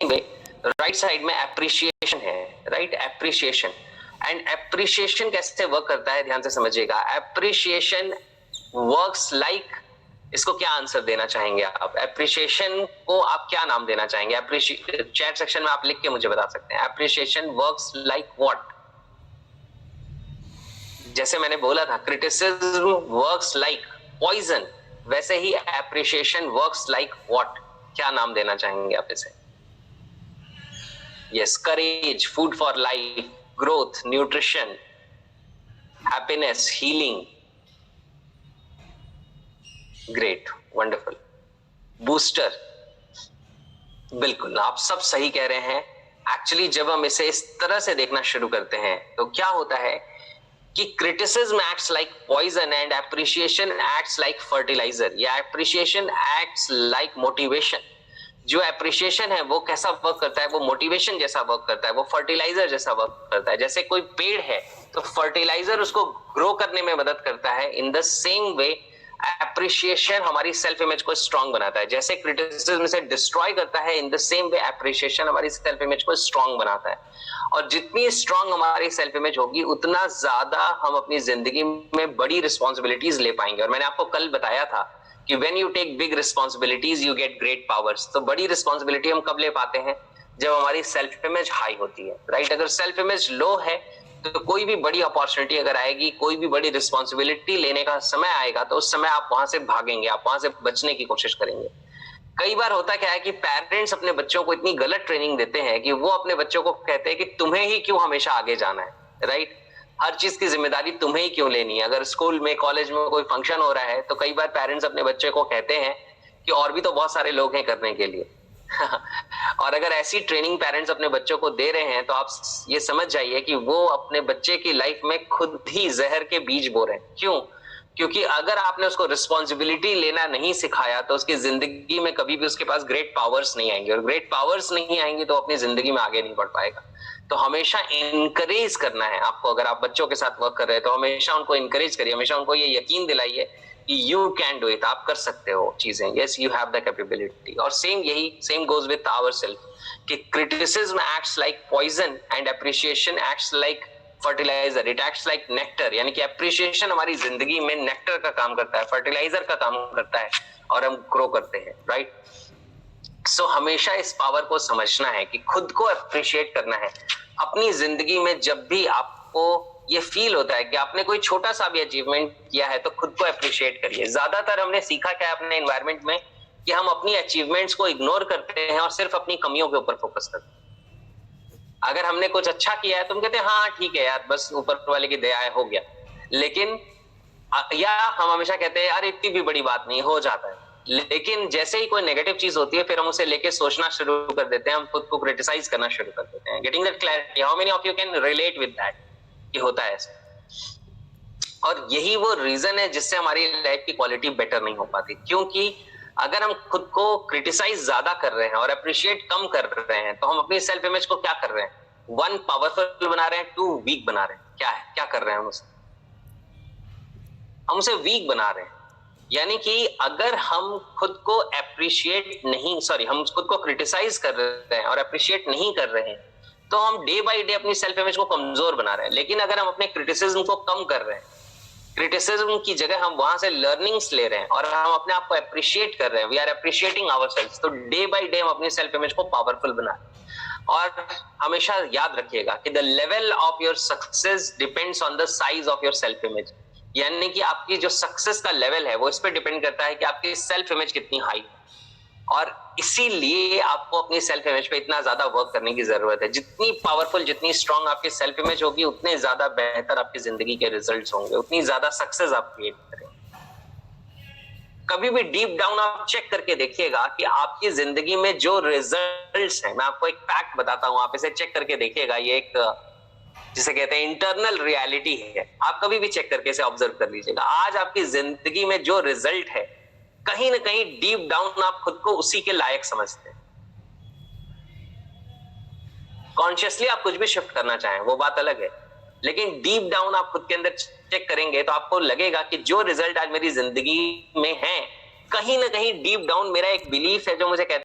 Way right side में appreciation है, right, appreciation. And appreciation कैसे वर्क करता है ध्यान से समझिएगा। एप्रिशिएशन वर्क्स लाइक, इसको क्या आंसर देना चाहेंगे आप? एप्रिशिएशन को आप क्या नाम देना चाहेंगे? चैट सेक्शन में आप लिख के मुझे बता सकते हैं। Appreciation works like what? जैसे मैंने बोला था क्रिटिसिज्म वर्क्स लाइक पॉइजन, वैसे ही एप्रिशिएशन वर्क्स लाइक व्हाट? क्या नाम देना चाहेंगे आप इसे? Yes, courage, food for life, growth, nutrition, happiness, healing. Great, wonderful. Booster, बिल्कुल आप सब सही कह रहे हैं। एक्चुअली जब हम इसे इस तरह से देखना शुरू करते हैं तो क्या होता है कि criticism acts like poison and appreciation acts like fertiliser, या एप्रिशिएशन एक्ट्स लाइक मोटिवेशन। जो एप्रिशिएशन है वो कैसा वर्क करता है? वो मोटिवेशन जैसा वर्क करता है, वो फर्टिलाइजर जैसा वर्क करता है। जैसे कोई पेड़ है तो फर्टिलाइजर उसको ग्रो करने में मदद करता है, in the same way appreciation हमारी सेल्फ इमेज को स्ट्रांग बनाता है। जैसे क्रिटिसिज्म से डिस्ट्रॉय करता है, in the same way appreciation हमारी सेल्फ इमेज को स्ट्रांग बनाता है। और जितनी स्ट्रांग हमारी सेल्फ इमेज होगी उतना ज्यादा हम अपनी जिंदगी में बड़ी रिस्पॉन्सिबिलिटीज ले पाएंगे। और मैंने आपको कल बताया था कि when you take big responsibilities you get great powers। तो बड़ी रिस्पॉन्सिबिलिटी हम कब ले पाते हैं? जब हमारी सेल्फ इमेज हाई होती है, राइट। अगर सेल्फ इमेज लो है तो कोई भी बड़ी अपॉर्चुनिटी अगर आएगी, कोई भी बड़ी रिस्पॉन्सिबिलिटी लेने का समय आएगा तो उस समय आप वहां से भागेंगे, आप वहां से बचने की कोशिश करेंगे। कई बार होता क्या है कि पेरेंट्स अपने बच्चों को इतनी गलत ट्रेनिंग देते हैं कि वो अपने बच्चों को कहते हैं कि तुम्हें ही क्यों हमेशा आगे जाना है, राइट। हर चीज की जिम्मेदारी तुम्हें ही क्यों लेनी है? अगर स्कूल में, कॉलेज में कोई फंक्शन हो रहा है तो कई बार पेरेंट्स अपने बच्चे को कहते हैं कि और भी तो बहुत सारे लोग हैं करने के लिए। और अगर ऐसी ट्रेनिंग पेरेंट्स अपने बच्चों को दे रहे हैं तो आप ये समझ जाइए कि वो अपने बच्चे की लाइफ में खुद ही जहर के बीज बो रहे हैं। क्यों? क्योंकि अगर आपने उसको रिस्पॉन्सिबिलिटी लेना नहीं सिखाया तो उसकी जिंदगी में कभी भी उसके पास ग्रेट पावर्स नहीं आएंगे, और ग्रेट पावर्स नहीं आएंगी तो अपनी जिंदगी में आगे नहीं बढ़ पाएगा। तो हमेशा इनकरेज करना है आपको। अगर आप बच्चों के साथ वर्क कर रहे हैं तो हमेशा उनको इनकरेज करिए, हमेशा उनको ये यकीन दिलाइए कि यू कैन डू इट, आप कर सकते हो चीजें, yes you have the capability. और सेम गोज विद आवरसेल्फ कि criticism acts like poison and appreciation acts like fertiliser, it acts like nectar. यानी कि एप्रिशिएशन हमारी जिंदगी में नेक्टर का काम करता है, फर्टिलाइजर का काम करता है, और हम ग्रो करते हैं, राइट। सो हमेशा इस पावर को समझना है कि खुद को अप्रिशिएट करना है अपनी जिंदगी में। जब भी आपको ये फील होता है कि आपने कोई छोटा सा भी अचीवमेंट किया है तो खुद को अप्रिशिएट करिए। ज्यादातर हमने सीखा क्या है अपने एनवायरनमेंट में कि हम अपनी अचीवमेंट्स को इग्नोर करते हैं और सिर्फ अपनी कमियों के ऊपर फोकस करते हैं। अगर हमने कुछ अच्छा किया है तो हम कहते हैं हाँ ठीक है यार, बस ऊपर वाले की दया है, हो गया। लेकिन या हम हमेशा कहते हैं यार इतनी भी बड़ी बात नहीं, हो जाता है। लेकिन जैसे ही कोई नेगेटिव चीज होती है फिर हम उसे लेके सोचना शुरू कर देते हैं, हम खुद को क्रिटिसाइज करना शुरू कर देते हैं। Getting that clarity, how many of you can relate with that कि होता है ऐसा? और यही वो रीजन है जिससे हमारी लाइफ की क्वालिटी बेटर नहीं हो पाती। क्योंकि अगर हम खुद को क्रिटिसाइज ज्यादा कर रहे हैं और अप्रिशिएट कम कर रहे हैं तो हम अपनी सेल्फ इमेज को क्या कर रहे हैं? 1 पावरफुल बना रहे हैं, 2 वीक बना रहे हैं। क्या है, क्या कर रहे हैं हम उसे वीक बना रहे हैं। यानी कि अगर हम खुद को हम खुद को क्रिटिसाइज कर रहे हैं और अप्रिशिएट नहीं कर रहे हैं तो हम डे बाय डे अपनी सेल्फ इमेज को कमजोर बना रहे हैं। लेकिन अगर हम अपने क्रिटिसिज्म को कम कर रहे हैं, क्रिटिसिज्म की जगह हम वहां से लर्निंग्स ले रहे हैं और हम अपने आप को अप्रिशिएट कर रहे हैं, वी आर अप्रिशिएटिंग आवरसेल्व्स, तो डे बाय डे हम अपनी सेल्फ इमेज को पावरफुल बना रहे हैं। और हमेशा याद रखिएगा कि the level of your success depends on the size of your self image. यानी कि आपकी जो सक्सेस का लेवल है वो इस पे डिपेंड करता है कि आपकी सेल्फ इमेज कितनी हाई है। और इसीलिए आपको अपनी सेल्फ इमेज पे इतना ज्यादा वर्क करने की जरूरत है। जितनी पावरफुल, जितनी स्ट्रांग आपकी सेल्फ इमेज होगी उतने ज्यादा बेहतर आपकी जिंदगी के रिजल्ट्स होंगे, उतनी ज्यादा सक्सेस आप क्रिएट करेंगे। कभी भी डीप डाउन आप चेक करके देखिएगा कि आपकी जिंदगी में जो रिजल्ट्स हैं, मैं आपको एक फैक्ट बताता हूं, आप इसे चेक करके देखिएगा। ये एक जिसे कहते हैं इंटरनल रियलिटी है, आप कभी भी चेक करके इसे ऑब्जर्व कर लीजिएगा। आज आपकी जिंदगी में जो रिजल्ट है कहीं ना कहीं डीप डाउन आप खुद को उसी के लायक समझते हैं। कॉन्शियसली आप कुछ भी शिफ्ट करना चाहें वो बात अलग है, लेकिन डीप डाउन आप खुद के अंदर चेक करेंगे तो आपको लगेगा कि जो रिजल्ट आज मेरी जिंदगी में है कहीं ना कहीं डीप डाउन मेरा एक बिलीफ है जो मुझे कहता है